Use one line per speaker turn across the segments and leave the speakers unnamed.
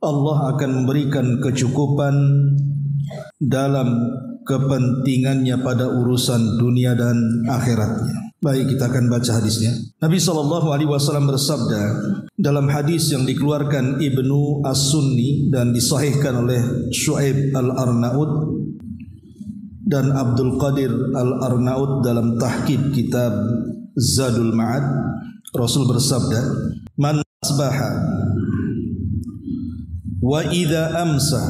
Allah akan memberikan kecukupan dalam kepentingannya pada urusan dunia dan akhiratnya. Baik, kita akan baca hadisnya. Nabi SAW bersabda dalam hadis yang dikeluarkan Ibnu As-Sunni dan disahihkan oleh Syu'aib Al-Arnaud dan Abdul Qadir Al-Arnaud dalam tahqiq kitab Zadul Ma'ad. Rasul bersabda, "Man asbaha wa idza amsa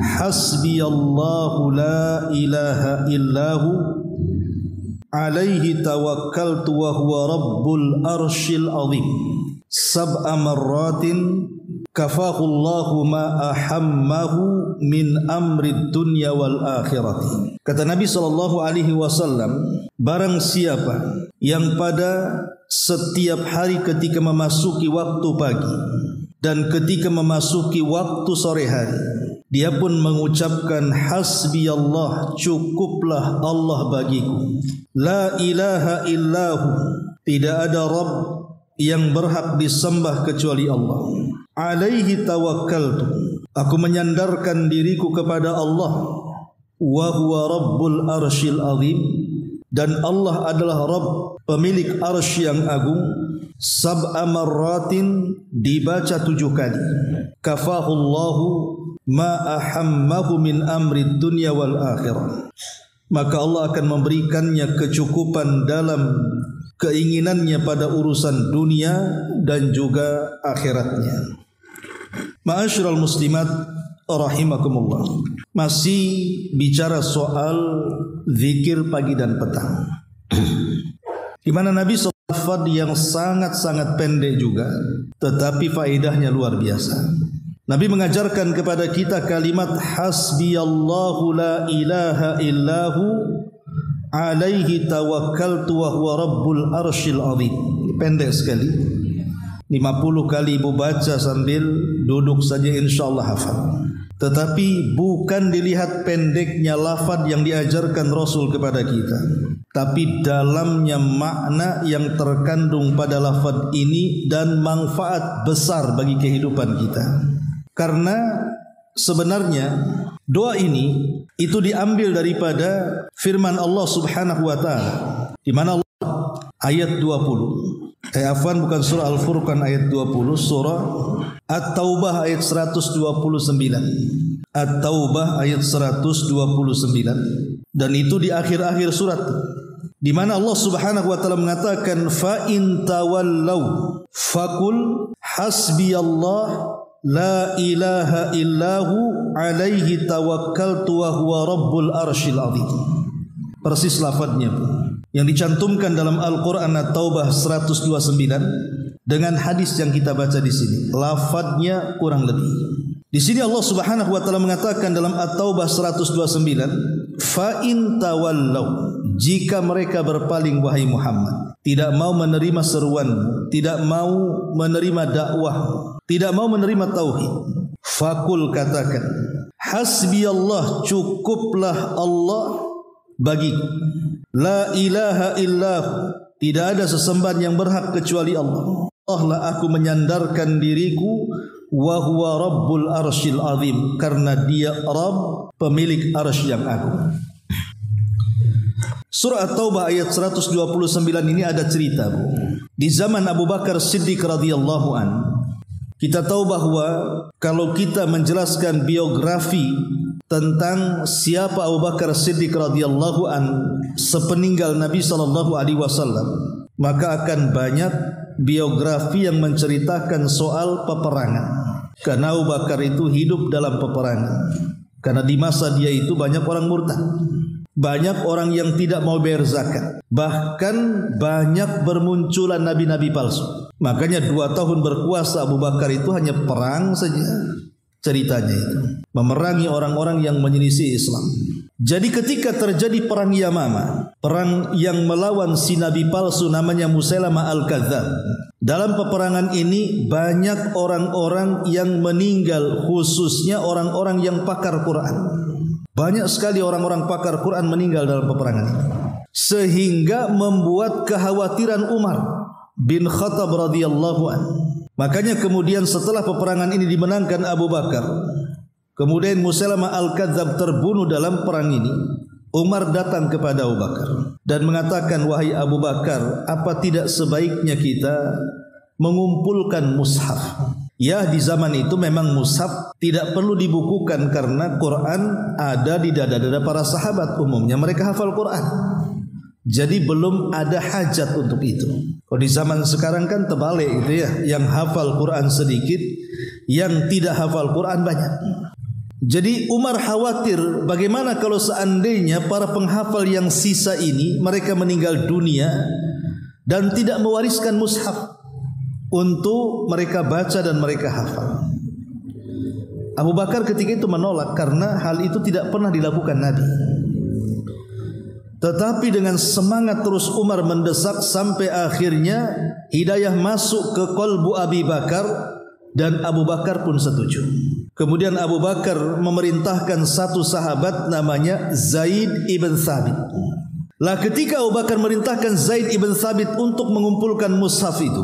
hasbiyallahu la ilaha illahu alaihi tawakkaltu wa huwa rabbul arshil azim sab'a marratin kafahu Allahu ma ahammahu min amri dunya wal akhirati." Kata Nabi SAW, barang siapa yang pada setiap hari ketika memasuki waktu pagi dan ketika memasuki waktu sore hari, dia pun mengucapkan hasbiyallah, cukuplah Allah bagiku, la ilaha illahu, tidak ada Rabb yang berhak disembah kecuali Allah, alaihi tawakkaltu, aku menyandarkan diriku kepada Allah, wa huwa rabbul arshil azim, dan Allah adalah Rabb pemilik arsy yang agung, sab'a marratin, dibaca 7 kali, kafahullahu ma ahammahu min amri dunya wal akhirah, maka Allah akan memberikannya kecukupan dalam keinginannya pada urusan dunia dan juga akhiratnya. Ma'asyiral muslimat rahimakumullah, masih bicara soal zikir pagi dan petang, di mana Nabi SAW yang sangat-sangat pendek juga, tetapi faedahnya luar biasa. Nabi mengajarkan kepada kita kalimat hasbiyallahu la ilaha illahu alaihi tawakkaltu wa huwa rabbul arshil azim. Pendek sekali, 50 kali ibu baca sambil duduk saja insyaallah hafal. Tetapi bukan dilihat pendeknya lafaz yang diajarkan Rasul kepada kita, tapi dalamnya makna yang terkandung pada lafaz ini dan manfaat besar bagi kehidupan kita. Karena sebenarnya doa ini itu diambil daripada firman Allah Subhanahu wa taala, di mana Allah ayat 20. Bukan surah Al-Furqan ayat 20, surah At-Taubah ayat 129. At-Taubah ayat 129, dan itu di akhir-akhir surat, di mana Allah Subhanahu wa taala mengatakan fa in tawallaw faqul hasbiyallah la ilaha illahu alaihi tawakkaltu wa huwa rabbul arshil azim. Persis lafadznya yang dicantumkan dalam Al-Quran At-Taubah 129 dengan hadis yang kita baca di sini. Lafadznya kurang lebih. Di sini Allah Subhanahu wa taala mengatakan dalam At-Taubah 129, fa in tawallaw, jika mereka berpaling wahai Muhammad, tidak mau menerima seruanmu, tidak mau menerima dakwah, tidak mau menerima tauhid, fakul, katakan, hasbiyallah, cukuplah Allah bagiku, la ilaha illahu, tidak ada sesembahan yang berhak kecuali Allah. Allah lah aku menyandarkan diriku, wa huwa rabbul arshil azim, karena dia Rabb pemilik arsy yang agung. Surah At-Taubah ayat 129 ini ada cerita, di zaman Abu Bakar Siddiq radhiyallahu an. Kita tahu bahwa kalau kita menjelaskan biografi tentang siapa Abu Bakar Siddiq radhiyallahu an sepeninggal Nabi sallallahu alaihi wasallam, maka akan banyak biografi yang menceritakan soal peperangan. Karena Abu Bakar itu hidup dalam peperangan. Karena di masa dia itu banyak orang murtad, banyak orang yang tidak mau bayar zakat, bahkan banyak bermunculan nabi-nabi palsu. Makanya 2 tahun berkuasa Abu Bakar itu hanya perang saja ceritanya itu, memerangi orang-orang yang menyelisih Islam. Jadi ketika terjadi perang Yamamah, perang yang melawan si nabi palsu namanya Musailamah Al-Kadzdzab, dalam peperangan ini banyak orang-orang yang meninggal, khususnya orang-orang yang pakar Quran. Banyak sekali orang-orang pakar Quran meninggal dalam peperangan ini, sehingga membuat kekhawatiran Umar bin Khattab radhiyallahu anhu. Makanya kemudian setelah peperangan ini dimenangkan Abu Bakar, kemudian Musailamah Al-Kadzdzab terbunuh dalam perang ini, Umar datang kepada Abu Bakar dan mengatakan, wahai Abu Bakar, apa tidak sebaiknya kita mengumpulkan mushaf? Ya, di zaman itu memang mushaf tidak perlu dibukukan karena Quran ada di dada-dada para sahabat, umumnya mereka hafal Quran. Jadi belum ada hajat untuk itu. Kalau di zaman sekarang kan terbalik gitu ya, yang hafal Quran sedikit, yang tidak hafal Quran banyak. Jadi Umar khawatir bagaimana kalau seandainya para penghafal yang sisa ini mereka meninggal dunia dan tidak mewariskan mushaf untuk mereka baca dan mereka hafal. Abu Bakar ketika itu menolak karena hal itu tidak pernah dilakukan Nabi. Tetapi dengan semangat terus Umar mendesak sampai akhirnya hidayah masuk ke qalbu Abi Bakar dan Abu Bakar pun setuju. Kemudian Abu Bakar memerintahkan satu sahabat namanya Zaid ibn Thabit. Lah ketika Abu Bakar merintahkan Zaid ibn Thabit untuk mengumpulkan mushaf itu,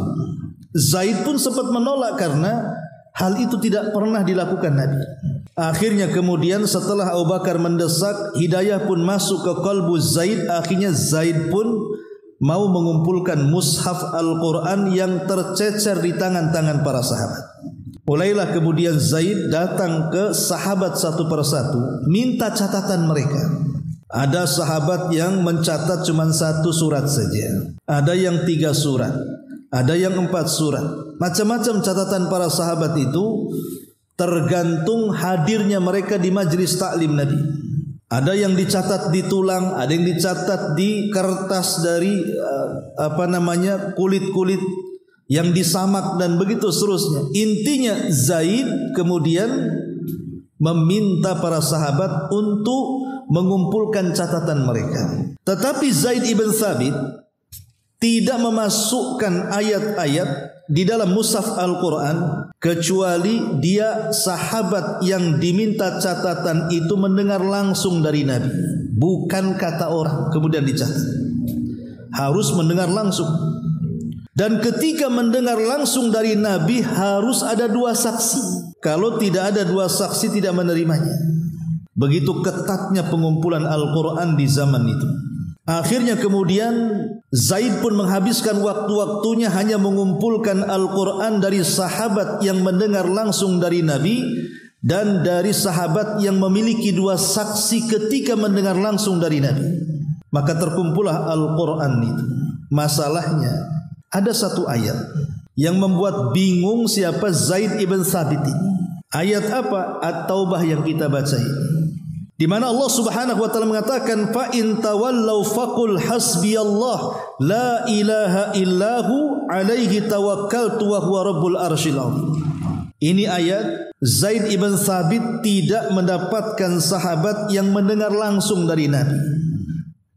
Zaid pun sempat menolak karena hal itu tidak pernah dilakukan Nabi. Akhirnya kemudian setelah Abu Bakar mendesak, hidayah pun masuk ke qalbu Zaid. Akhirnya Zaid pun mau mengumpulkan mushaf Al-Quran yang tercecer di tangan-tangan para sahabat. Mulailah kemudian Zaid datang ke sahabat satu persatu, minta catatan mereka. Ada sahabat yang mencatat cuma 1 surat saja, ada yang 3 surat, ada yang 4 surat. Macam-macam catatan para sahabat itu tergantung hadirnya mereka di majlis taklim Nabi. Ada yang dicatat di tulang, ada yang dicatat di kertas dari kulit-kulit yang disamak dan begitu seterusnya. Intinya Zaid kemudian meminta para sahabat untuk mengumpulkan catatan mereka. Tetapi Zaid ibn Thabit tidak memasukkan ayat-ayat di dalam mushaf Al-Quran kecuali dia sahabat yang diminta catatan itu mendengar langsung dari Nabi, bukan kata orang kemudian dicatat. Harus mendengar langsung. Dan ketika mendengar langsung dari Nabi harus ada 2 saksi. Kalau tidak ada 2 saksi tidak menerimanya. Begitu ketatnya pengumpulan Al-Quran di zaman itu. Akhirnya kemudian Zaid pun menghabiskan waktu-waktunya hanya mengumpulkan Al-Quran dari sahabat yang mendengar langsung dari Nabi dan dari sahabat yang memiliki 2 saksi ketika mendengar langsung dari Nabi. Maka terkumpullah Al-Quran itu. Masalahnya ada 1 ayat yang membuat bingung siapa Zaid ibn Thabit ini. Ayat apa? At-Taubah yang kita baca ini. Di mana Allah Subhanahu wa taala mengatakan fa in tawallaw faqul hasbiyallah la ilaha illahu alaihi tawakkaltu wa huwa rabbul arsyil azim. Ini ayat Zaid ibn Thabit tidak mendapatkan sahabat yang mendengar langsung dari Nabi,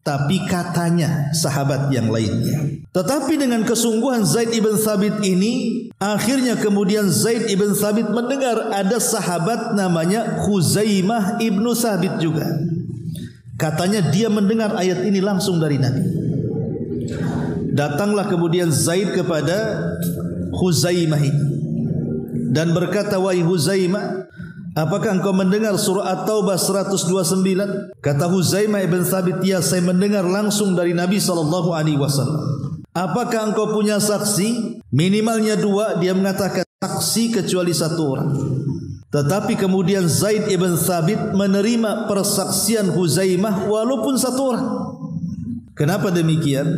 tapi katanya sahabat yang lainnya. Tetapi dengan kesungguhan Zaid ibn Thabit ini, akhirnya kemudian Zaid ibn Thabit mendengar ada sahabat namanya Khuzaimah ibnu Thabit juga. Katanya dia mendengar ayat ini langsung dari Nabi. Datanglah kemudian Zaid kepada Khuzaimah ini dan berkata, wahai Khuzaimah, apakah engkau mendengar surah At-Taubah 129? Kata Khuzaimah ibn Thabit, ya, saya mendengar langsung dari Nabi SAW. Apakah engkau punya saksi? Minimalnya 2. Dia mengatakan saksi kecuali 1 orang. Tetapi kemudian Zaid ibn Thabit menerima persaksian Khuzaimah walaupun 1 orang. Kenapa demikian?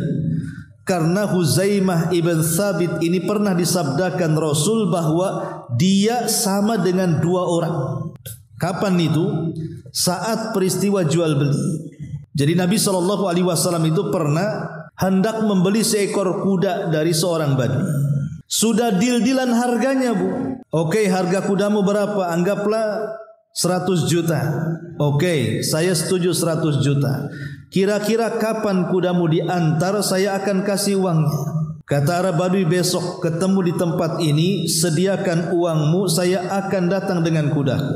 Karena Khuzaimah ibn Thabit ini pernah disabdakan Rasul bahwa dia sama dengan 2 orang. Kapan itu? Saat peristiwa jual beli. Jadi Nabi SAW itu pernah hendak membeli seekor kuda dari seorang badui. Sudah deal-dealan harganya, Bu. Oke, harga kudamu berapa? Anggaplah 100 juta. Oke, saya setuju 100 juta. Kira-kira kapan kudamu diantar, saya akan kasih uangnya. Kata Arab Badui, besok ketemu di tempat ini, sediakan uangmu, saya akan datang dengan kudaku.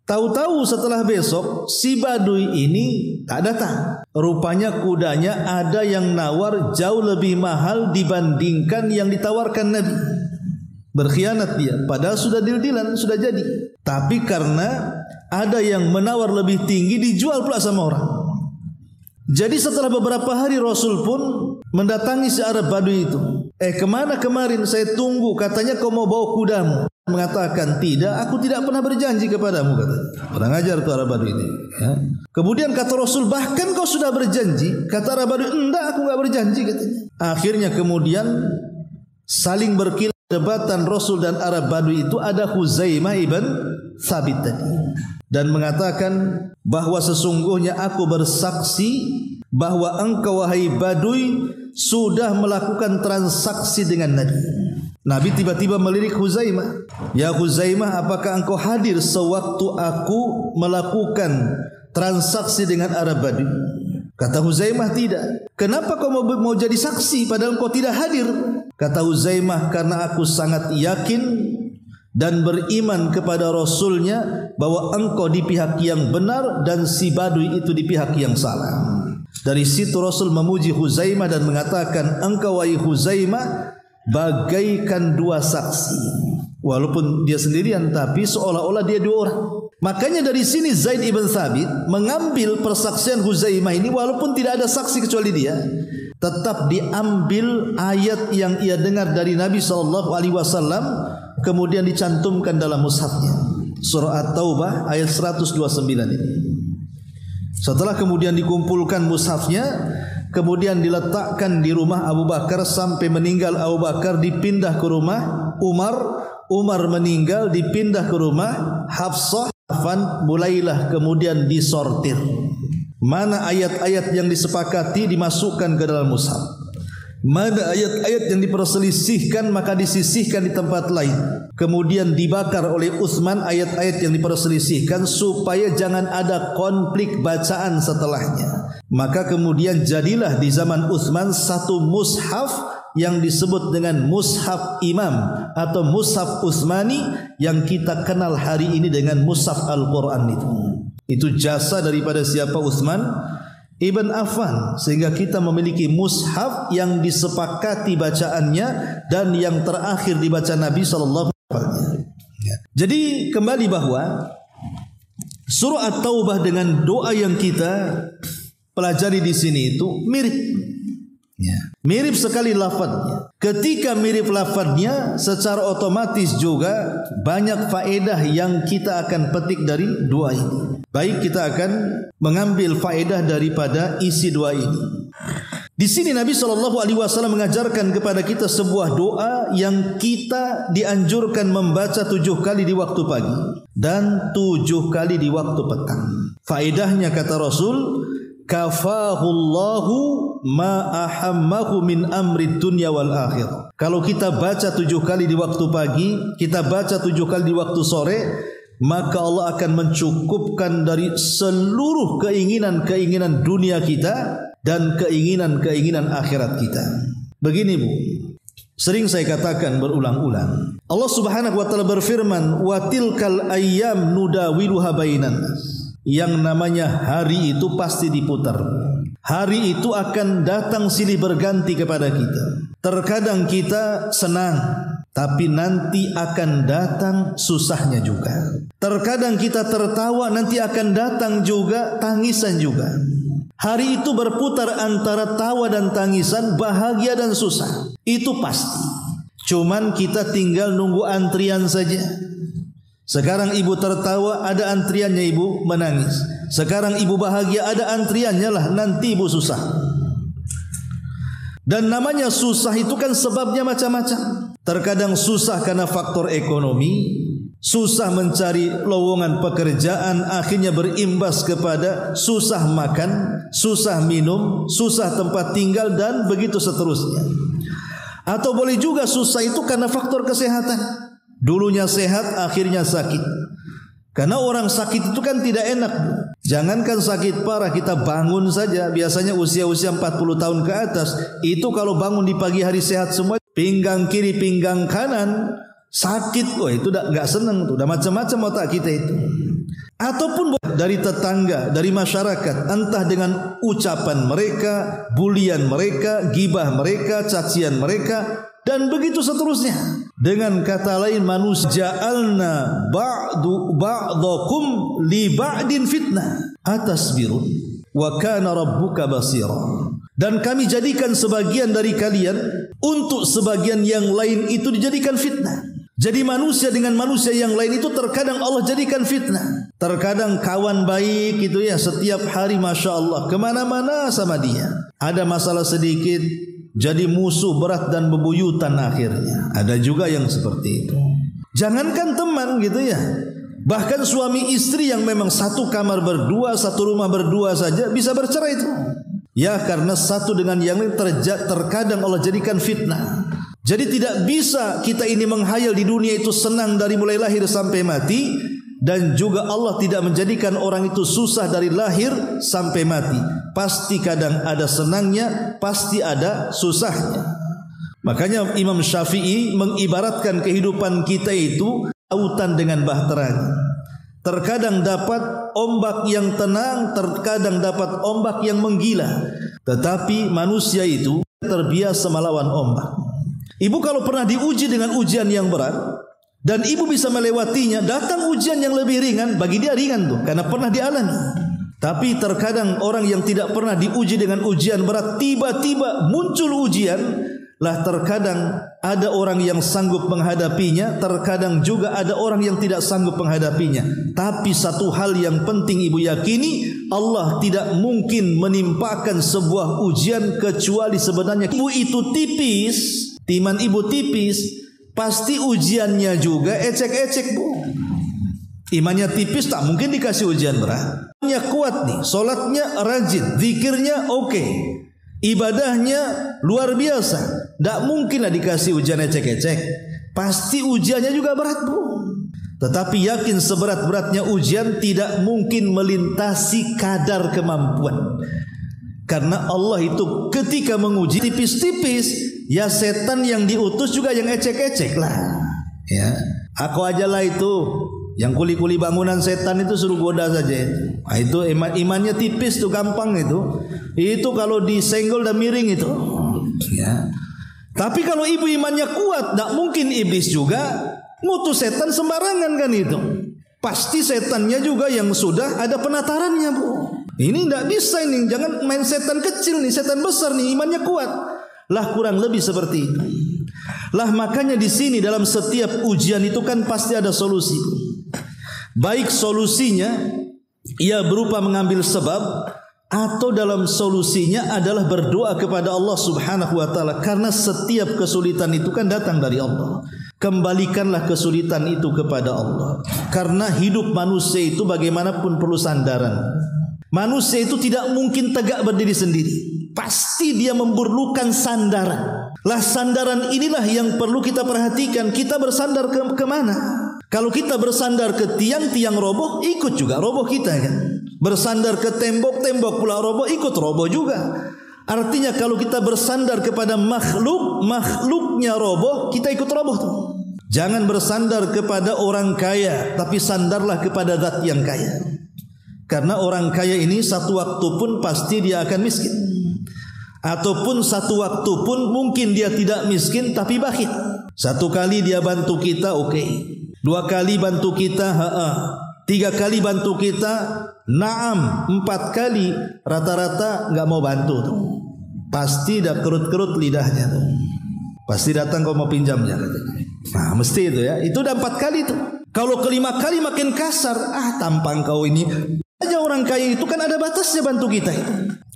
Tahu-tahu setelah besok si Badui ini tak datang. Rupanya kudanya ada yang nawar jauh lebih mahal dibandingkan yang ditawarkan Nabi. Berkhianat dia, padahal sudah deal-dealan, sudah jadi. Tapi karena ada yang menawar lebih tinggi, dijual pula sama orang. Jadi setelah beberapa hari Rasul pun mendatangi si Arab Badui itu. Kemana kemarin? Saya tunggu, katanya kau mau bawa kudamu. Mengatakan, tidak, aku tidak pernah berjanji kepadamu, katanya. Orang ajar tuh Arab Badui ini. Ya. Kemudian kata Rasul, bahkan kau sudah berjanji. Kata Arab Badui, enggak, aku enggak berjanji, katanya. Akhirnya kemudian saling berkilah debatan Rasul dan Arab Badui itu. Ada Huzaimah ibn Thabit tadi, dan mengatakan bahwa sesungguhnya aku bersaksi bahwa engkau wahai Badui sudah melakukan transaksi dengan Nabi. Nabi tiba-tiba melirik Huzaimah. Ya Huzaimah, apakah engkau hadir sewaktu aku melakukan transaksi dengan Arab Badui? Kata Huzaimah, tidak. Kenapa kau mau jadi saksi padahal kau tidak hadir? Kata Huzaimah, karena aku sangat yakin dan beriman kepada Rasulnya bahwa engkau di pihak yang benar dan si Badui itu di pihak yang salah. Dari situ Rasul memuji Huzaimah dan mengatakan, engkau wahai Huzaimah bagaikan dua saksi. Walaupun dia sendirian, tapi seolah-olah dia dua orang. Makanya dari sini Zaid ibn Thabit mengambil persaksian Huzaimah ini, walaupun tidak ada saksi kecuali dia, tetap diambil ayat yang ia dengar dari Nabi SAW, kemudian dicantumkan dalam mushafnya. Surah At-Taubah ayat 129 ini. Setelah kemudian dikumpulkan mushafnya, kemudian diletakkan di rumah Abu Bakar sampai meninggal Abu Bakar, dipindah ke rumah Umar meninggal, dipindah ke rumah Hafsah, mulailah kemudian disortir. Mana ayat-ayat yang disepakati dimasukkan ke dalam mushaf. Mana ayat-ayat yang diperselisihkan maka disisihkan di tempat lain. Kemudian dibakar oleh Utsman ayat-ayat yang diperselisihkan supaya jangan ada konflik bacaan setelahnya. Maka kemudian jadilah di zaman Utsman satu mushaf yang disebut dengan Mushaf Imam atau Mushaf Utsmani yang kita kenal hari ini dengan Mushaf Al-Quran itu. Itu jasa daripada siapa? Utsman Ibn Affan, sehingga kita memiliki mushaf yang disepakati bacaannya dan yang terakhir dibaca Nabi sallallahu alaihi wasallam. Jadi kembali bahwa surah At-Taubah dengan doa yang kita pelajari di sini itu mirip. Mirip sekali lafadznya. Ketika mirip lafadznya, secara otomatis juga banyak faedah yang kita akan petik dari doa ini. Baik, kita akan mengambil faedah daripada isi doa ini. Di sini Nabi SAW mengajarkan kepada kita sebuah doa yang kita dianjurkan membaca 7 kali di waktu pagi dan 7 kali di waktu petang. Faedahnya kata Rasul, kafahullahu ma ahammahu min amri dunya wal akhirah. Kalau kita baca 7 kali di waktu pagi, kita baca 7 kali di waktu sore, maka Allah akan mencukupkan dari seluruh keinginan-keinginan dunia kita dan keinginan-keinginan akhirat kita. Begini Bu, sering saya katakan berulang-ulang, Allah Subhanahu wa taala berfirman, wa tilkal ayyam nudawiluha bainan nas. Yang namanya hari itu pasti diputar. Hari itu akan datang silih berganti kepada kita. Terkadang kita senang, tapi nanti akan datang susahnya juga. Terkadang kita tertawa, nanti akan datang juga tangisan juga. Hari itu berputar antara tawa dan tangisan, bahagia dan susah. Itu pasti. Cuman kita tinggal nunggu antrian saja. Sekarang ibu tertawa, ada antriannya ibu menangis. Sekarang ibu bahagia, ada antriannya lah, nanti ibu susah. Dan namanya susah itu kan sebabnya macam-macam. Terkadang susah karena faktor ekonomi, susah mencari lowongan pekerjaan, akhirnya berimbas kepada susah makan, susah minum, susah tempat tinggal, dan begitu seterusnya. Atau boleh juga susah itu karena faktor kesehatan. Dulunya sehat, akhirnya sakit. Karena orang sakit itu kan tidak enak. Jangankan sakit parah, kita bangun saja, biasanya usia-usia 40 tahun ke atas, itu kalau bangun di pagi hari sehat semua, pinggang kiri, pinggang kanan sakit, itu udah nggak seneng tuh, udah macam-macam otak kita itu. Ataupun dari tetangga, dari masyarakat, entah dengan ucapan mereka, bulian mereka, gibah mereka, cacian mereka, dan begitu seterusnya. Dengan kata lain, manusia ja'alna ba'dakum li ba'din fitnah atasbirun wa kana rabbuka basira. Dan kami jadikan sebagian dari kalian untuk sebagian yang lain itu dijadikan fitnah. Jadi manusia dengan manusia yang lain itu terkadang Allah jadikan fitnah. Terkadang kawan baik itu ya, setiap hari Masya Allah kemana-mana sama dia. Ada masalah sedikit jadi musuh berat dan bebuyutan akhirnya. Ada juga yang seperti itu. Jangankan teman gitu ya, bahkan suami istri yang memang satu kamar berdua, satu rumah berdua saja bisa bercerai itu. Ya, karena satu dengan yang lain terkadang Allah jadikan fitnah. Jadi tidak bisa kita ini menghayal di dunia itu senang dari mulai lahir sampai mati, dan juga Allah tidak menjadikan orang itu susah dari lahir sampai mati. Pasti kadang ada senangnya, pasti ada susahnya. Makanya Imam Syafi'i mengibaratkan kehidupan kita itu lautan dengan bahteranya. Terkadang dapat ombak yang tenang, terkadang dapat ombak yang menggila. Tetapi manusia itu terbiasa melawan ombak. Ibu kalau pernah diuji dengan ujian yang berat dan ibu bisa melewatinya, datang ujian yang lebih ringan, bagi dia ringan tuh karena pernah dialami. Tapi terkadang orang yang tidak pernah diuji dengan ujian berat, tiba-tiba muncul ujian, lah terkadang ada orang yang sanggup menghadapinya, terkadang juga ada orang yang tidak sanggup menghadapinya. Tapi satu hal yang penting ibu yakini, Allah tidak mungkin menimpakan sebuah ujian kecuali sebenarnya ibu itu tipis, iman ibu tipis, pasti ujiannya juga ecek-ecek bu. Imannya tipis tak mungkin dikasih ujian berat. Imannya kuat nih, solatnya rajin, zikirnya oke, ibadahnya luar biasa, tak mungkinlah dikasih ujian ecek-ecek. Pasti ujiannya juga berat bu. Tetapi yakin seberat-beratnya ujian tidak mungkin melintasi kadar kemampuan. Karena Allah itu ketika menguji tipis-tipis, ya setan yang diutus juga yang ecek-ecek lah. Ya, aku aja lah itu yang kuli-kuli bangunan setan itu suruh goda saja. Nah, itu imannya tipis tuh, gampang itu. Itu kalau disenggol dan miring itu. Ya. Tapi kalau ibu imannya kuat, tak mungkin iblis juga ngutus setan sembarangan kan itu. Pasti setannya juga yang sudah ada penatarannya bu. Ini tidak bisa ini, jangan main setan kecil nih, setan besar nih, imannya kuat. Lah kurang lebih seperti itu. Lah makanya di sini dalam setiap ujian itu kan pasti ada solusi. Baik solusinya ia berupa mengambil sebab, atau dalam solusinya adalah berdoa kepada Allah Subhanahu wa taala, karena setiap kesulitan itu kan datang dari Allah. Kembalikanlah kesulitan itu kepada Allah. Karena hidup manusia itu bagaimanapun perlu sandaran. Manusia itu tidak mungkin tegak berdiri sendiri. Pasti dia memerlukan sandaran. Lah sandaran inilah yang perlu kita perhatikan. Kita bersandar kemana? Kalau kita bersandar ke tiang-tiang roboh, ikut juga roboh kita kan. Bersandar ke tembok-tembok pula roboh, ikut roboh juga. Artinya kalau kita bersandar kepada makhluk, makhluknya roboh, kita ikut roboh tuh. Jangan bersandar kepada orang kaya, tapi sandarlah kepada zat yang kaya. Karena orang kaya ini satu waktu pun pasti dia akan miskin. Ataupun satu waktu pun mungkin dia tidak miskin tapi bakhil. Satu kali dia bantu kita oke. Dua kali bantu kita tiga kali bantu kita naam. Empat kali rata-rata enggak mau bantu tuh. Pasti dah kerut-kerut lidahnya tuh. Pasti datang kau mau pinjamnya katanya. Nah mesti itu ya. Itu dah 4 kali tuh. Kalau kelima kali makin kasar. Tampang kau ini. Aja orang kaya itu kan ada batasnya bantu kita itu.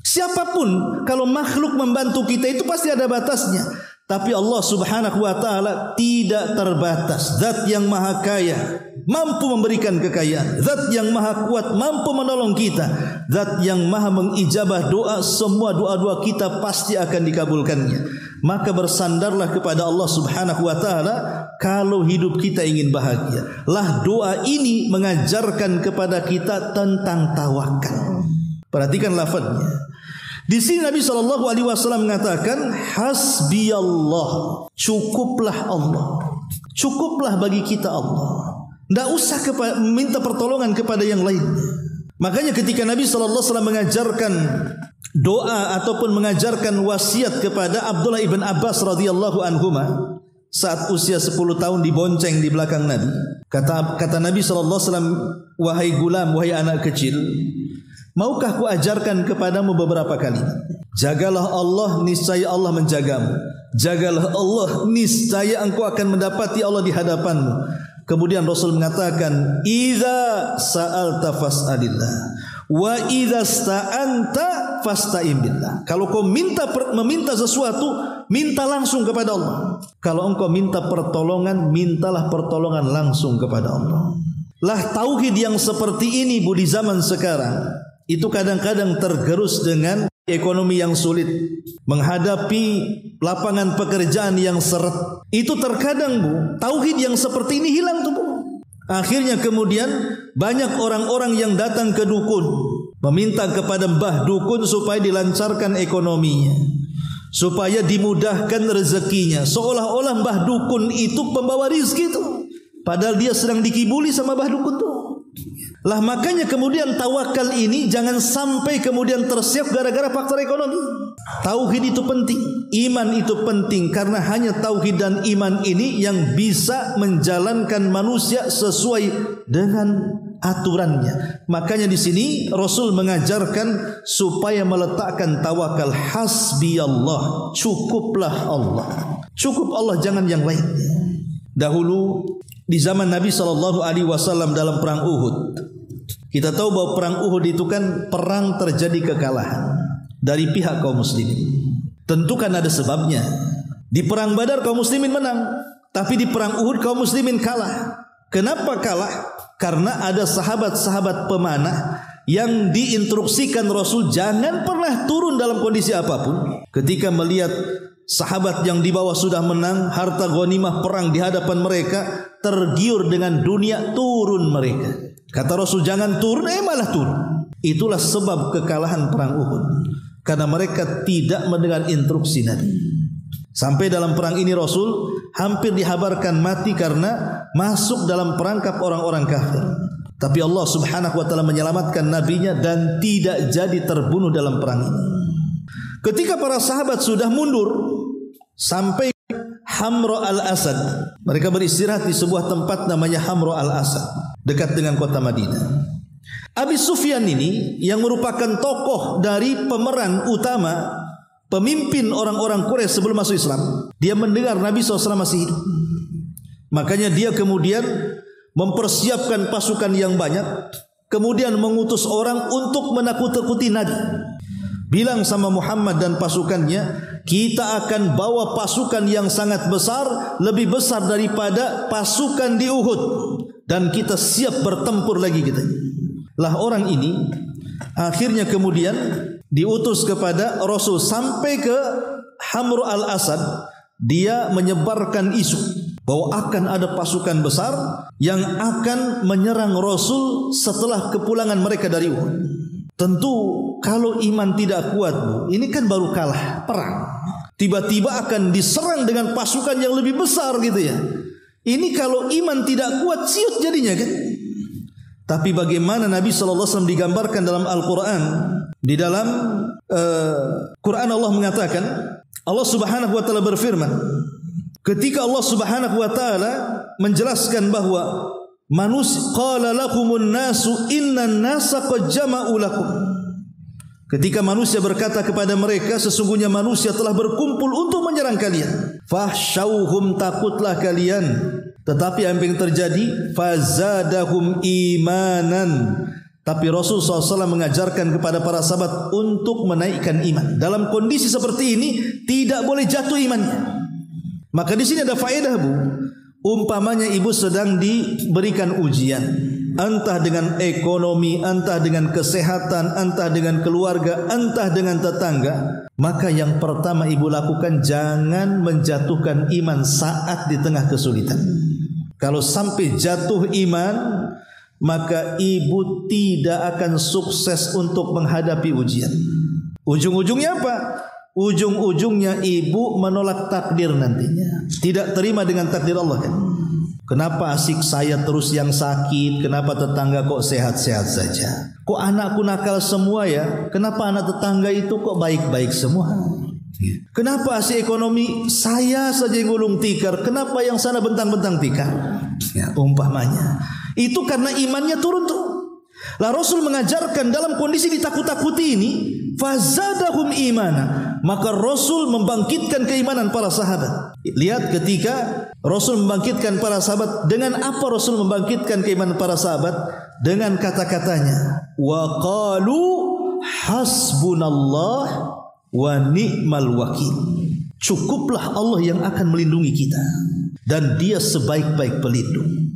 Siapapun kalau makhluk membantu kita itu pasti ada batasnya. Tapi Allah Subhanahu wa taala tidak terbatas. Zat yang maha kaya, mampu memberikan kekayaan. Zat yang maha kuat, mampu menolong kita. Zat yang maha mengijabah doa, semua doa-doa kita pasti akan dikabulkannya. Maka bersandarlah kepada Allah Subhanahu wa taala kalau hidup kita ingin bahagia. Lah doa ini mengajarkan kepada kita tentang tawakal. Perhatikan lafaznya. Di sini Nabi SAW mengatakan hasbiyallah, cukuplah Allah, cukuplah bagi kita Allah. Tidak usah minta pertolongan kepada yang lain. Makanya ketika Nabi SAW mengajarkan doa ataupun mengajarkan wasiat kepada Abdullah ibn Abbas radhiyallahu anhuma, saat usia 10 tahun dibonceng di belakang Nabi. Kata Nabi SAW, wahai gulam, wahai anak kecil, maukah ku ajarkan kepadamu beberapa kalimat? Jagalah Allah, niscaya Allah menjagamu. Jagalah Allah, niscaya engkau akan mendapati Allah di hadapanmu. Kemudian Rasul mengatakan, idza sa'alta fas'alillah wa idza sta'anta fasta'in billah. Kalau kau meminta sesuatu, minta langsung kepada Allah. Kalau engkau minta pertolongan, mintalah pertolongan langsung kepada Allah. Lah tauhid yang seperti ini Bu di zaman sekarang itu kadang-kadang tergerus dengan ekonomi yang sulit, menghadapi lapangan pekerjaan yang seret. Itu terkadang Bu, tauhid yang seperti ini hilang tuh Bu. Akhirnya kemudian banyak orang-orang yang datang ke dukun, meminta kepada mbah dukun supaya dilancarkan ekonominya, supaya dimudahkan rezekinya, seolah-olah mbah dukun itu pembawa rizki tuh, padahal dia sedang dikibuli sama mbah dukun tuh. Lah makanya kemudian tawakal ini jangan sampai kemudian tersiap gara-gara faktor ekonomi. Tauhid itu penting, iman itu penting, karena hanya tauhid dan iman ini yang bisa menjalankan manusia sesuai dengan aturannya. Makanya di sini Rasul mengajarkan supaya meletakkan tawakal, hasbiyallah, cukuplah Allah. Cukup Allah, jangan yang lainnya. Dahulu di zaman Nabi SAW dalam perang Uhud, kita tahu bahwa perang Uhud itu kan perang terjadi kekalahan dari pihak kaum muslimin. Tentu kan ada sebabnya. Di perang Badar kaum muslimin menang, tapi di perang Uhud kaum muslimin kalah. Kenapa kalah? Karena ada sahabat-sahabat pemanah yang diinstruksikan Rasul jangan pernah turun dalam kondisi apapun. Ketika melihat sahabat yang di bawah sudah menang, harta ghanimah perang di hadapan mereka, tergiur dengan dunia, turun mereka. Kata Rasul jangan turun, malah turun. Itulah sebab kekalahan perang Uhud, karena mereka tidak mendengar instruksi Nabi. Sampai dalam perang ini Rasul hampir dihabarkan mati karena masuk dalam perangkap orang-orang kafir. Tapi Allah Subhanahu wa taala menyelamatkan nabinya dan tidak jadi terbunuh dalam perang ini. Ketika para sahabat sudah mundur sampai Hamra al-Asad, mereka beristirahat di sebuah tempat namanya Hamra al-Asad, dekat dengan kota Madinah. Abi Sufyan ini yang merupakan tokoh dari pemeran utama, pemimpin orang-orang Quraisy sebelum masuk Islam, dia mendengar Nabi SAW masih hidup. Makanya dia kemudian mempersiapkan pasukan yang banyak, kemudian mengutus orang untuk menakut-nakuti Nabi. Bilang sama Muhammad dan pasukannya, kita akan bawa pasukan yang sangat besar, lebih besar daripada pasukan di Uhud, dan kita siap bertempur lagi kita. Lah orang ini akhirnya kemudian diutus kepada Rasul sampai ke Hamra al-Asad. Dia menyebarkan isu bahwa akan ada pasukan besar yang akan menyerang Rasul setelah kepulangan mereka dari Uhud. Tentu kalau iman tidak kuat Bu, ini kan baru kalah perang, tiba-tiba akan diserang dengan pasukan yang lebih besar gitu ya. Ini kalau iman tidak kuat siut jadinya kan. Tapi bagaimana Nabi SAW digambarkan dalam Al-Quran. Di dalam Quran Allah mengatakan, Allah Subhanahu wa taala berfirman, ketika Allah Subhanahu wa taala menjelaskan bahwa manusia, qala lakumun nasu innan nasa qad jama'u lakum. Ketika manusia berkata kepada mereka, sesungguhnya manusia telah berkumpul untuk menyerang kalian. Fahsyauhum, takutlah kalian. Tetapi apa yang terjadi? Fazadahum imanan. Tapi Rasul SAW mengajarkan kepada para sahabat untuk menaikkan iman. Dalam kondisi seperti ini tidak boleh jatuh imannya. Maka di sini ada faedah Bu. Umpamanya ibu sedang diberikan ujian, entah dengan ekonomi, entah dengan kesehatan, entah dengan keluarga, entah dengan tetangga, maka yang pertama ibu lakukan jangan menjatuhkan iman saat di tengah kesulitan. Kalau sampai jatuh iman, maka ibu tidak akan sukses untuk menghadapi ujian. Ujung-ujungnya apa? Ujung-ujungnya ibu menolak takdir nantinya, tidak terima dengan takdir Allah kan. Kenapa asik saya terus yang sakit? Kenapa tetangga kok sehat-sehat saja? Kok anakku nakal semua ya? Kenapa anak tetangga itu kok baik-baik semua? Kenapa si ekonomi saya saja yang gulung tikar, kenapa yang sana bentang-bentang tikar? Umpamanya. Itu karena imannya turun tuh. Lah Rasul mengajarkan dalam kondisi ditakut-takuti ini, fazadahum imana, maka Rasul membangkitkan keimanan para sahabat. Lihat ketika Rasul membangkitkan para sahabat, dengan apa Rasul membangkitkan keimanan para sahabat? Dengan kata-katanya, wa qalu hasbunallah wa ni'mal wakil. Cukuplah Allah yang akan melindungi kita, dan Dia sebaik-baik pelindung.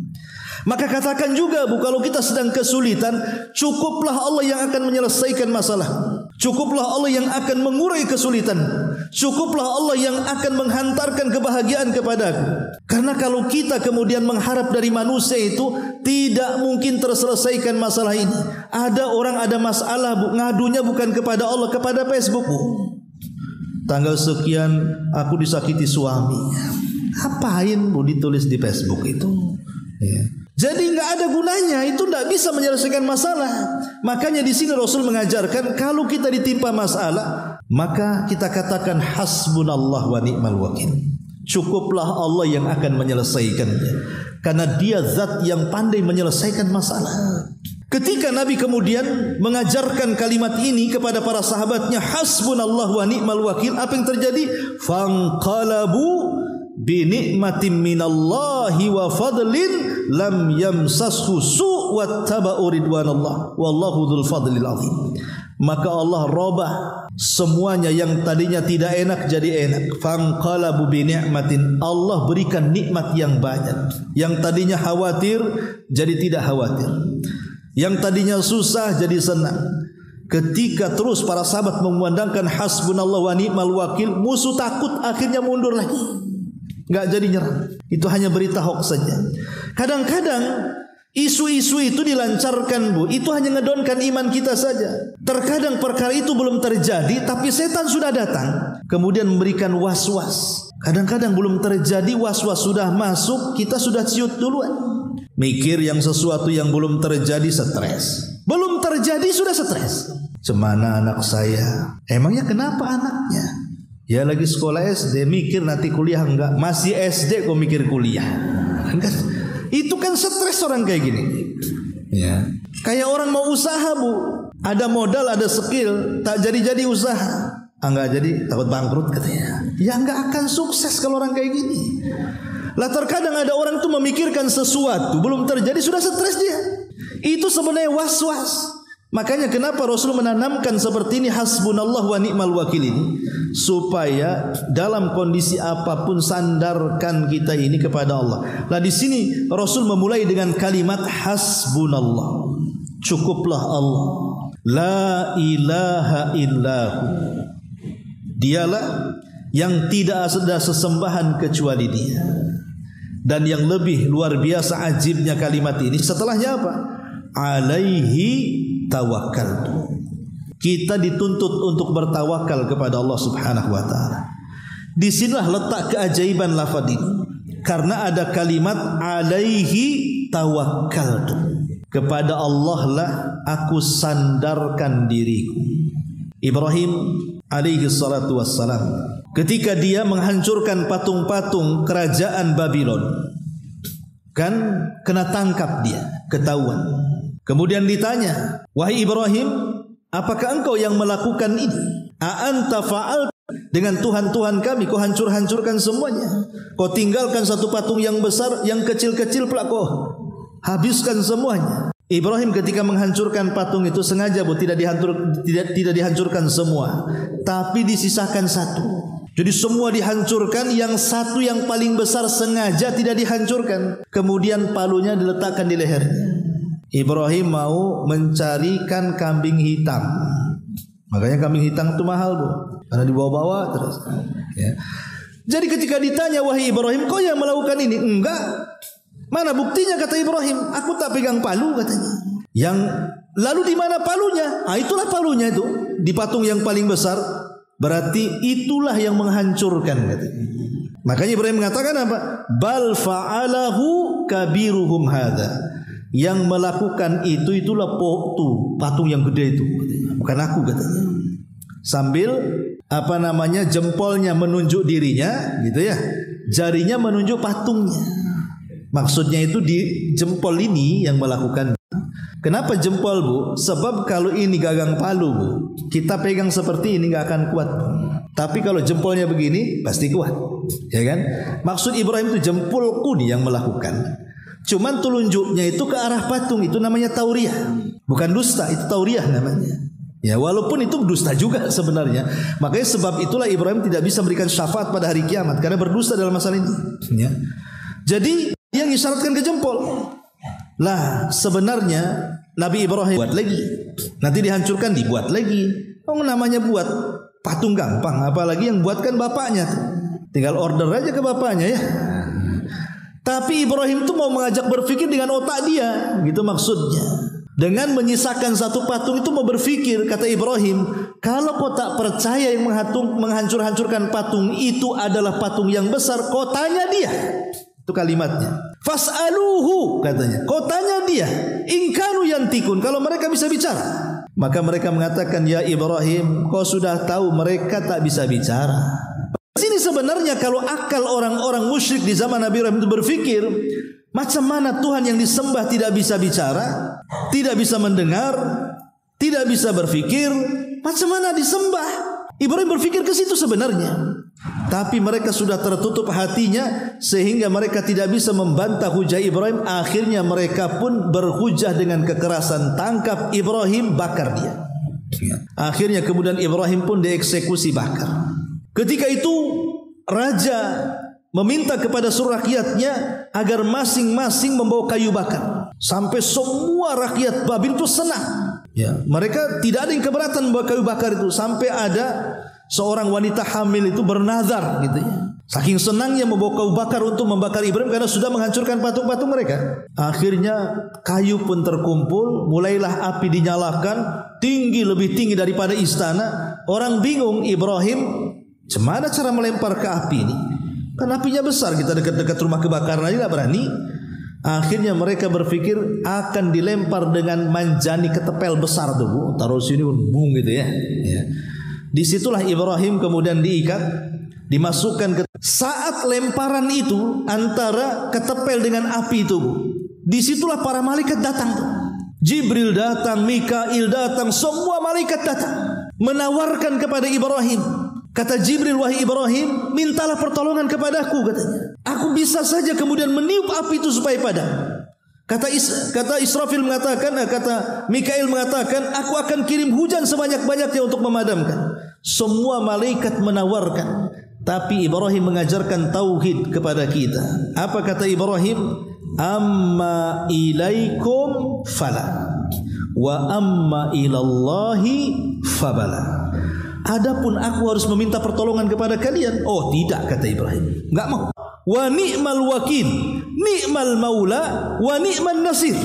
Maka katakan juga, Bu, kalau kita sedang kesulitan, cukuplah Allah yang akan menyelesaikan masalah. Cukuplah Allah yang akan mengurai kesulitan. Cukuplah Allah yang akan menghantarkan kebahagiaan kepadaku. Karena kalau kita kemudian mengharap dari manusia itu, tidak mungkin terselesaikan masalah ini. Ada orang ada masalah, Bu, ngadunya bukan kepada Allah, kepada Facebook, Bu. Tanggal sekian aku disakiti suami. Apain, Bu, ditulis di Facebook itu? Ya. Jadi nggak ada gunanya, itu nggak bisa menyelesaikan masalah. Makanya di sini Rasul mengajarkan kalau kita ditimpa masalah, maka kita katakan hasbunallah wa ni'mal wakil. Cukuplah Allah yang akan menyelesaikannya, karena Dia zat yang pandai menyelesaikan masalah. Ketika Nabi kemudian mengajarkan kalimat ini kepada para sahabatnya, hasbunallah wa ni'mal wakil, apa yang terjadi? Fanqalabu bi ni'matin minallahi wa fadlin lam yamsashu su' wattaba'u ridwanallah wallahu dzul fadlil azim. Maka Allah robah semuanya yang tadinya tidak enak jadi enak. Fanqalabu bi ni'matin, Allah berikan nikmat yang banyak. Yang tadinya khawatir jadi tidak khawatir. Yang tadinya susah jadi senang. Ketika terus para sahabat memandangkan hasbunallah wa ni'mal wakil, musuh takut akhirnya mundur lagi. Enggak jadi nyerang. Itu hanya berita hoax saja. Kadang-kadang isu-isu itu dilancarkan, Bu. Itu hanya ngedonkan iman kita saja. Terkadang perkara itu belum terjadi, tapi setan sudah datang, kemudian memberikan was-was. Kadang-kadang belum terjadi, was-was sudah masuk, kita sudah ciut duluan. Mikir yang sesuatu yang belum terjadi, stres. Belum terjadi sudah stres. Cemana anak saya? Emangnya kenapa anaknya? Ya lagi sekolah SD, mikir nanti kuliah enggak. Masih SD kok mikir kuliah. Itu kan stres orang kayak gini. Ya. Kayak orang mau usaha, Bu. Ada modal, ada skill, tak jadi-jadi usaha. Enggak jadi, takut bangkrut katanya. Ya enggak akan sukses kalau orang kayak gini. Lah terkadang ada orang tuh memikirkan sesuatu belum terjadi sudah stres dia. Itu sebenarnya was-was. Makanya kenapa Rasul menanamkan seperti ini, hasbunallah wa ni'mal wakil ini, supaya dalam kondisi apapun sandarkan kita ini kepada Allah. Nah di sini Rasul memulai dengan kalimat hasbunallah, cukuplah Allah, la ilaha illahu, Dialah yang tidak ada sesembahan kecuali Dia. Dan yang lebih luar biasa ajibnya kalimat ini, setelahnya apa? Alaihi tawakkaltu. Kita dituntut untuk bertawakal kepada Allah Subhanahu wa taala. Disinilah letak keajaiban lafaz ini. Karena ada kalimat alaihi tawakkaltu. Kepada Allah lah aku sandarkan diriku. Ibrahim alaihi salatu wassalam, ketika dia menghancurkan patung-patung kerajaan Babylon, kan kena tangkap dia, ketahuan. Kemudian ditanya, wahai Ibrahim, apakah engkau yang melakukan ini? A'anta fa'al, dengan Tuhan-Tuhan kami kau hancur-hancurkan semuanya. Kau tinggalkan satu patung yang besar, yang kecil-kecil pula kau habiskan semuanya. Ibrahim ketika menghancurkan patung itu sengaja, Bu, tidak dihancurkan semua, tapi disisakan satu. Jadi semua dihancurkan, yang satu yang paling besar sengaja tidak dihancurkan. Kemudian palunya diletakkan di lehernya. Ibrahim mau mencarikan kambing hitam. Makanya kambing hitam itu mahal, Bu, karena dibawa-bawa terus. Ya. Jadi ketika ditanya, wahai Ibrahim, kau yang melakukan ini? Enggak. Mana buktinya, kata Ibrahim? Aku tak pegang palu, katanya. Yang lalu di mana palunya? Itulah palunya itu, di patung yang paling besar. Berarti itulah yang menghancurkan, katanya. Makanya Ibrahim mengatakan apa? Bal fa'alahu kabiruhum hadza. Yang melakukan itulah patung yang gede itu, bukan aku, katanya. Sambil jempolnya menunjuk dirinya gitu ya, jarinya menunjuk patungnya. Maksudnya itu di jempol ini yang melakukan. Kenapa jempol, Bu? Sebab kalau ini gagang palu, Bu, kita pegang seperti ini nggak akan kuat. Tapi kalau jempolnya begini pasti kuat, ya kan? Maksud Ibrahim itu jempolku nih yang melakukan. Cuman telunjuknya itu ke arah patung, itu namanya tauriah. Bukan dusta, itu tauriah namanya. Ya, walaupun itu dusta juga sebenarnya. Makanya sebab itulah Ibrahim tidak bisa memberikan syafaat pada hari kiamat karena berdusta dalam masalah itu, ya. Jadi yang isyaratkan ke jempol. Lah, sebenarnya Nabi Ibrahim buat lagi, nanti dihancurkan, dibuat lagi. Oh, namanya buat patung gampang, apalagi yang buatkan bapaknya. Tinggal order aja ke bapaknya ya. Tapi Ibrahim itu mau mengajak berpikir dengan otak dia, gitu maksudnya. Dengan menyisakan satu patung itu mau berpikir, kata Ibrahim, kalau kau tak percaya yang menghancur-hancurkan patung itu adalah patung yang besar, kau tanya dia. Itu kalimatnya. Fas'aluhu, katanya. Kau tanya dia, in kanu yantikun, kalau mereka bisa bicara. Maka mereka mengatakan, ya Ibrahim, kau sudah tahu mereka tak bisa bicara. Sini sebenarnya kalau akal orang-orang musyrik di zaman Nabi Ibrahim itu berpikir, macam mana Tuhan yang disembah tidak bisa bicara, tidak bisa mendengar, tidak bisa berpikir, macam mana disembah? Ibrahim berpikir ke situ sebenarnya. Tapi mereka sudah tertutup hatinya sehingga mereka tidak bisa membantah hujah Ibrahim. Akhirnya mereka pun berhujah dengan kekerasan. Tangkap Ibrahim, bakar dia. Akhirnya kemudian Ibrahim pun dieksekusi, bakar. Ketika itu raja meminta kepada seluruh rakyatnya agar masing-masing membawa kayu bakar. Sampai semua rakyat Babil itu senang. Ya, mereka tidak ada yang keberatan membawa kayu bakar itu. Sampai ada seorang wanita hamil itu bernazar gitu ya. Saking senangnya membawa kayu bakar untuk membakar Ibrahim karena sudah menghancurkan patung-patung mereka. Akhirnya kayu pun terkumpul, mulailah api dinyalakan, tinggi, lebih tinggi daripada istana. Orang bingung, Ibrahim gimana cara melempar ke api ini? Kan apinya besar, kita dekat-dekat rumah kebakaran aja gak berani. Akhirnya mereka berpikir akan dilempar dengan manjani ketepel besar tuh, Bu. Taruh sini bung gitu ya. Ya. Disitulah Ibrahim kemudian diikat, dimasukkan ke. Saat lemparan itu antara ketepel dengan api itu, Bu, disitulah para malaikat datang tuh. Jibril datang, Mikail datang, semua malaikat datang menawarkan kepada Ibrahim. Kata Jibril, wahai Ibrahim, mintalah pertolongan kepadaku, katanya. Aku bisa saja kemudian meniup api itu supaya padam. Kata Israfil mengatakan, kata Mikail mengatakan, aku akan kirim hujan sebanyak-banyaknya untuk memadamkan. Semua malaikat menawarkan, tapi Ibrahim mengajarkan tauhid kepada kita. Apa kata Ibrahim? Amma ilaikum fala wa amma ilallahi fabala. Adapun aku harus meminta pertolongan kepada kalian. Oh tidak, kata Ibrahim, enggak mau. Wa ni'mal wakil, ni'mal maula, wa ni'man nasir.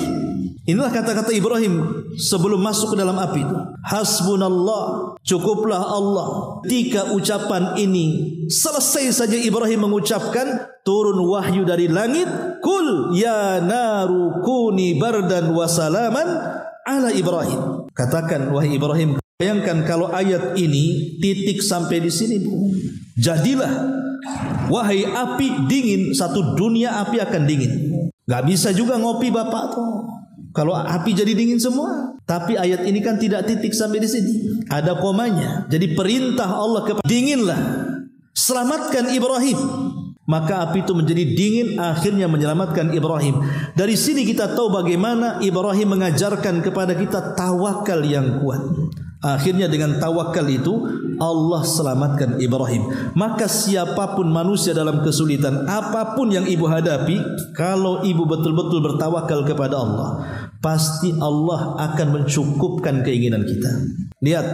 Inilah kata-kata Ibrahim sebelum masuk ke dalam api itu. Hasbunallah, cukuplah Allah. Ketika ucapan ini selesai saja Ibrahim mengucapkan, turun wahyu dari langit. Kul ya naru kuni bardan wa salaman ala Ibrahim. Katakan, wahai Ibrahim, bayangkan kalau ayat ini titik sampai di sini, Bu. Jadilah wahai api dingin, satu dunia api akan dingin. Gak bisa juga ngopi Bapak tuh kalau api jadi dingin semua. Tapi ayat ini kan tidak titik sampai di sini, ada komanya. Jadi perintah Allah kepada dinginlah, selamatkan Ibrahim. Maka api itu menjadi dingin, akhirnya menyelamatkan Ibrahim. Dari sini kita tahu bagaimana Ibrahim mengajarkan kepada kita tawakal yang kuat. Akhirnya dengan tawakal itu Allah selamatkan Ibrahim. Maka siapapun manusia dalam kesulitan, apapun yang ibu hadapi, kalau ibu betul-betul bertawakal kepada Allah, pasti Allah akan mencukupkan keinginan kita. Lihat,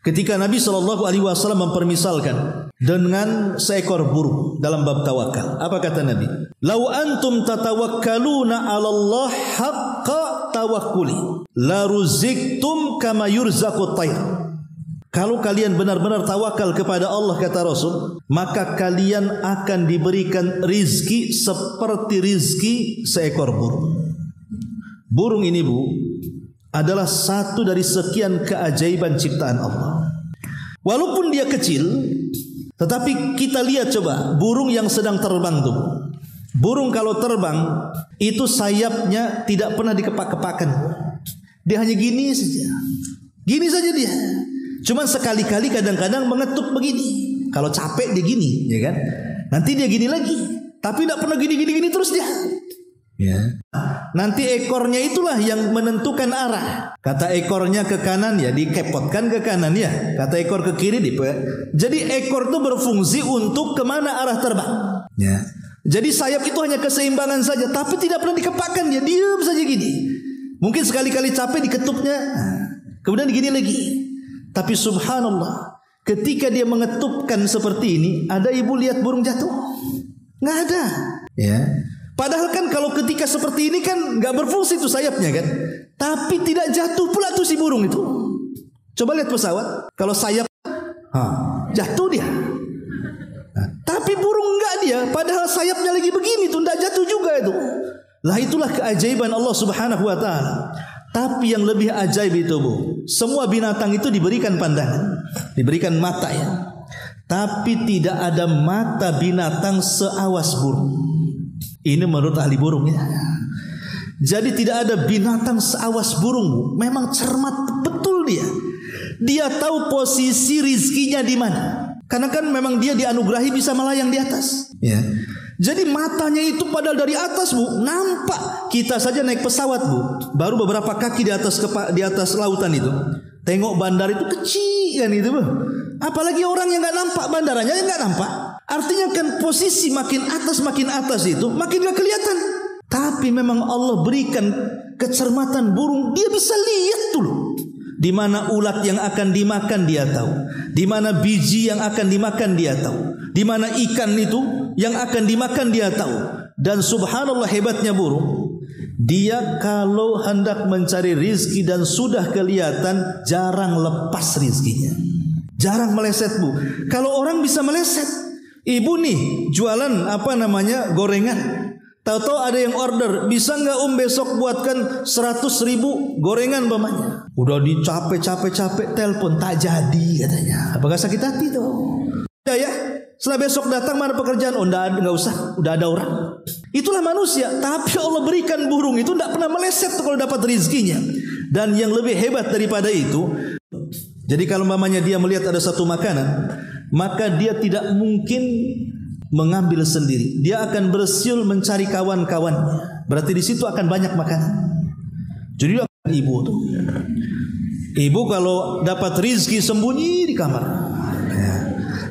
ketika Nabi SAW mempermisalkan dengan seekor burung dalam bab tawakal, apa kata Nabi? Lau antum tatawakkaluna 'ala Allah haqqa tawakkuli la ruziktum kama yurzaqut tayr. Kalau kalian benar-benar tawakal kepada Allah, kata Rasul, maka kalian akan diberikan rizki seperti rizki seekor burung. Burung ini, Bu, adalah satu dari sekian keajaiban ciptaan Allah. Walaupun dia kecil, tetapi kita lihat coba burung yang sedang terbang tuh. Burung kalau terbang itu sayapnya tidak pernah dikepak-kepakan. Dia hanya gini saja. Gini saja dia. Cuma sekali-kali kadang-kadang mengetuk begini. Kalau capek dia gini, ya kan? Nanti dia gini lagi. Tapi tidak pernah gini terus dia. Ya. Nanti ekornya itulah yang menentukan arah. Kata ekornya ke kanan ya dikepotkan ke kanan ya. Kata ekor ke kiri jadi ekor itu berfungsi untuk kemana arah terbang. Ya. Jadi sayap itu hanya keseimbangan saja, tapi tidak pernah dikepakkan, dia diam saja gini. Mungkin sekali-kali capek diketuknya, kemudian gini lagi. Tapi subhanallah, ketika dia mengetupkan seperti ini, ada ibu lihat burung jatuh? Nggak ada. Ya. Padahal kan kalau ketika seperti ini kan nggak berfungsi tuh sayapnya kan. Tapi tidak jatuh pula tuh si burung itu. Coba lihat pesawat, kalau sayap jatuh dia. Tapi burung enggak dia, padahal sayapnya lagi begini tuh, enggak jatuh juga itu. Lah itulah keajaiban Allah Subhanahu wa taala. Tapi yang lebih ajaib itu, Bu, semua binatang itu diberikan pandangan, diberikan mata ya. Tapi tidak ada mata binatang seawas burung. Ini menurut ahli burung ya. Jadi tidak ada binatang seawas burung, Bu. Memang cermat betul dia. Dia tahu posisi rizkinya di mana. Karena kan memang dia dianugerahi bisa melayang di atas. Ya. Jadi matanya itu padahal dari atas, Bu, nampak. Kita saja naik pesawat, Bu, baru beberapa kaki di atas lautan itu. Tengok bandar itu kecil kan itu, Bu. Apalagi orang yang nggak nampak bandaranya, yang nggak nampak. Artinya kan posisi makin atas itu makin gak kelihatan. Tapi memang Allah berikan kecermatan burung, dia bisa lihat dulu. Di mana ulat yang akan dimakan dia tahu. Di mana biji yang akan dimakan dia tahu. Di mana ikan itu yang akan dimakan dia tahu. Dan subhanallah hebatnya burung, dia kalau hendak mencari rizki dan sudah kelihatan jarang lepas rizkinya. Jarang meleset, Bu. Kalau orang bisa meleset. Ibu nih jualan gorengan. Tahu-tahu ada yang order, bisa nggak besok buatkan 100.000 gorengan bamanya. Udah dicapek-capek telepon tak jadi katanya. Apakah sakit hati tuh? Ya, setelah besok datang mana pekerjaan? Oh nggak usah, udah ada orang. Itulah manusia. Tapi Allah berikan burung itu nggak pernah meleset tuh kalau dapat rizkinya. Dan yang lebih hebat daripada itu, jadi kalau mamanya dia melihat ada satu makanan, maka dia tidak mungkin mengambil sendiri. Dia akan bersiul mencari kawan-kawannya. Berarti di situ akan banyak makanan. Jadi ibu tuh. Ibu kalau dapat rizki sembunyi di kamar. Ya.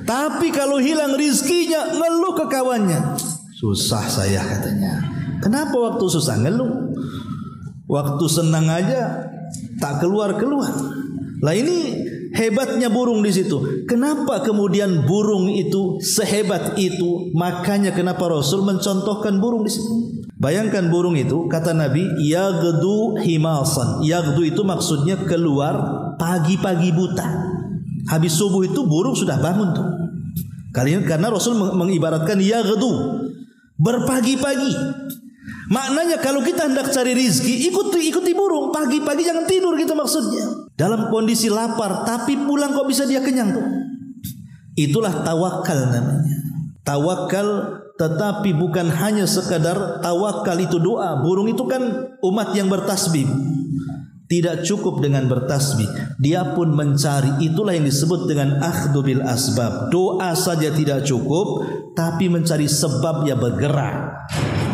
Tapi kalau hilang rizkinya ngeluh ke kawannya. Susah saya katanya. Kenapa waktu susah ngeluh? Waktu senang aja tak keluar-keluar. Lah ini hebatnya burung di situ. Kenapa kemudian burung itu sehebat itu? Makanya kenapa Rasul mencontohkan burung di situ. Bayangkan burung itu, kata Nabi, yaghdu himasan. Yaghdu itu maksudnya keluar pagi-pagi buta. Habis subuh itu burung sudah bangun tuh. Karena Rasul mengibaratkan yaghdu, berpagi-pagi. Maknanya kalau kita hendak cari rizki, ikuti burung. Pagi-pagi jangan tidur gitu maksudnya. Dalam kondisi lapar, tapi pulang kok bisa dia kenyang tuh. Itulah tawakal namanya. Tawakal, tetapi bukan hanya sekadar tawakal itu doa. Burung itu kan umat yang bertasbih. Tidak cukup dengan bertasbih, dia pun mencari. Itulah yang disebut dengan akhdhu bil asbab. Doa saja tidak cukup, tapi mencari sebab ya bergerak.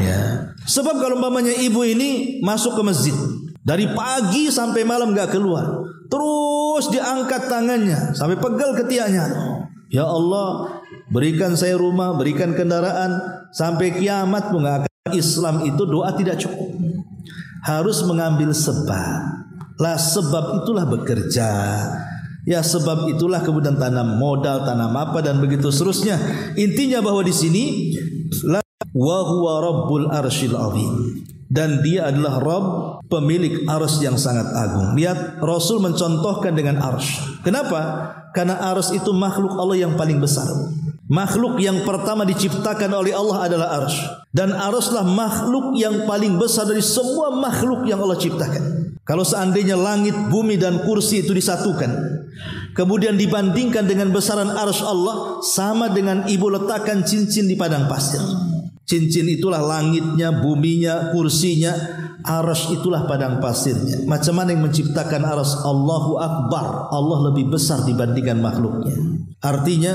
Ya. Sebab kalau umpamanya ibu ini masuk ke masjid dari pagi sampai malam gak keluar, terus diangkat tangannya sampai pegel ketiaknya. Ya Allah, berikan saya rumah, berikan kendaraan sampai kiamat pun gak akan. Islam itu doa tidak cukup, harus mengambil sebab. Lah sebab itulah bekerja. Ya sebab itulah kemudian tanam modal, tanam apa dan begitu seterusnya. Intinya bahwa di sini wa huwa rabbul arsyil azim, dan dia adalah Rabb, pemilik arsy yang sangat agung. Lihat Rasul mencontohkan dengan arsy. Kenapa? Karena arsy itu makhluk Allah yang paling besar. Makhluk yang pertama diciptakan oleh Allah adalah arsy. Dan arsy lah makhluk yang paling besar dari semua makhluk yang Allah ciptakan. Kalau seandainya langit, bumi dan kursi itu disatukan, kemudian dibandingkan dengan besaran arsy Allah, sama dengan ibu letakkan cincin di padang pasir. Cincin itulah langitnya, buminya, kursinya, arsy itulah padang pasirnya. Macam mana yang menciptakan arsy? Allahu Akbar, Allah lebih besar dibandingkan makhluknya. Artinya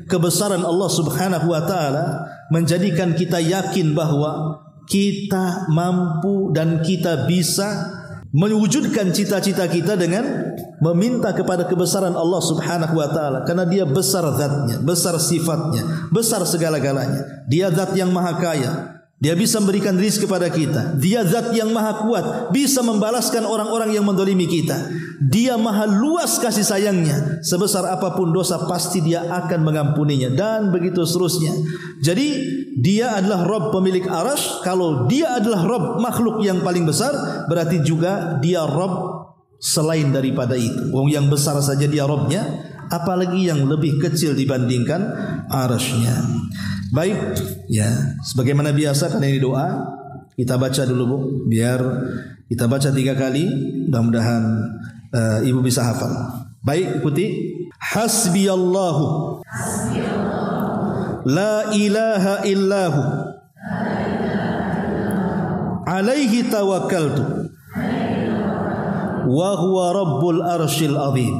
kebesaran Allah Subhanahu wa taala menjadikan kita yakin bahwa kita mampu dan kita bisa mewujudkan cita-cita kita dengan meminta kepada kebesaran Allah Subhanahu wa taala, karena Dia besar zatnya, besar sifatnya, besar segala-galanya. Dia zat yang maha kaya, Dia bisa memberikan rizki kepada kita. Dia zat yang maha kuat, bisa membalaskan orang-orang yang mendolimi kita. Dia maha luas kasih sayangnya, sebesar apapun dosa pasti Dia akan mengampuninya, dan begitu seterusnya. Jadi Dia adalah Rabb pemilik arsy. Kalau Dia adalah Rabb makhluk yang paling besar, berarti juga Dia Rabb selain daripada itu. Wong yang besar saja Dia Rabbnya, apalagi yang lebih kecil dibandingkan arsy-Nya. Baik, ya, sebagaimana biasa kan ini doa, kita baca dulu Bu, biar kita baca 3 kali, mudah-mudahan Ibu bisa hafal. Baik, ikuti. Hasbiyallahu la ilaha illahu alaihi tawakkaltu wa huwa rabbul arsyil azim.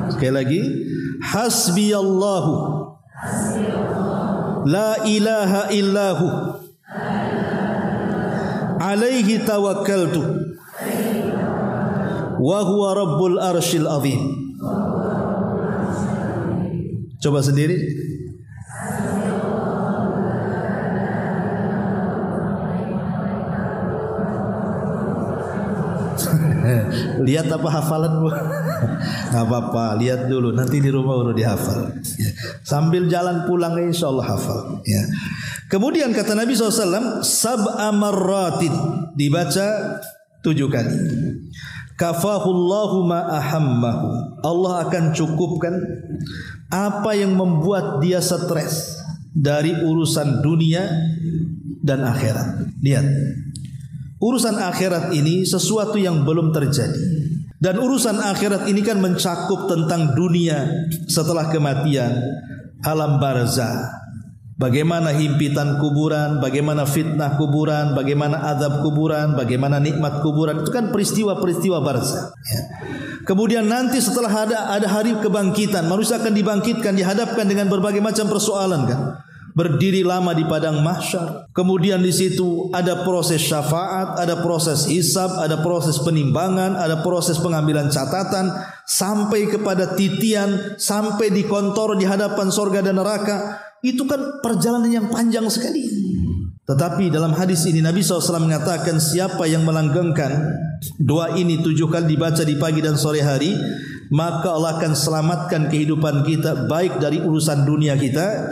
Sekali lagi, hasbiyallahu la ilaha illahu alaihi tawakkaltu wa huwa rabbul arsyil azim. Coba sendiri. Lihat apa hafalanmu? Gak apa-apa, lihat dulu, nanti di rumah baru dihafal. Sambil jalan pulang insya Allah hafal. Ya. Kemudian kata Nabi SAW, sab'a marratin, dibaca 7 kali. Kafahullahu ma ahammahu, Allah akan cukupkan apa yang membuat dia stres dari urusan dunia dan akhirat. Lihat, urusan akhirat ini sesuatu yang belum terjadi. Dan urusan akhirat ini kan mencakup tentang dunia setelah kematian, alam barzah, bagaimana himpitan kuburan, bagaimana fitnah kuburan, bagaimana azab kuburan, bagaimana nikmat kuburan. Itu kan peristiwa-peristiwa barzah, ya. Kemudian nanti setelah ada hari kebangkitan, manusia akan dibangkitkan, dihadapkan dengan berbagai macam persoalan kan. Berdiri lama di padang mahsyar. Kemudian di situ ada proses syafaat, ada proses hisab, ada proses penimbangan, ada proses pengambilan catatan, sampai kepada titian, sampai di kontor di hadapan surga dan neraka. Itu kan perjalanan yang panjang sekali. Tetapi dalam hadis ini Nabi SAW mengatakan, siapa yang melanggengkan doa ini 7 kali dibaca di pagi dan sore hari, maka Allah akan selamatkan kehidupan kita, baik dari urusan dunia kita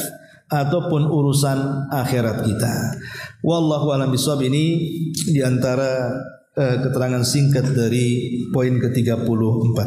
ataupun urusan akhirat kita. Wallahu a'lam bishawab. Ini diantara keterangan singkat dari poin ke-34.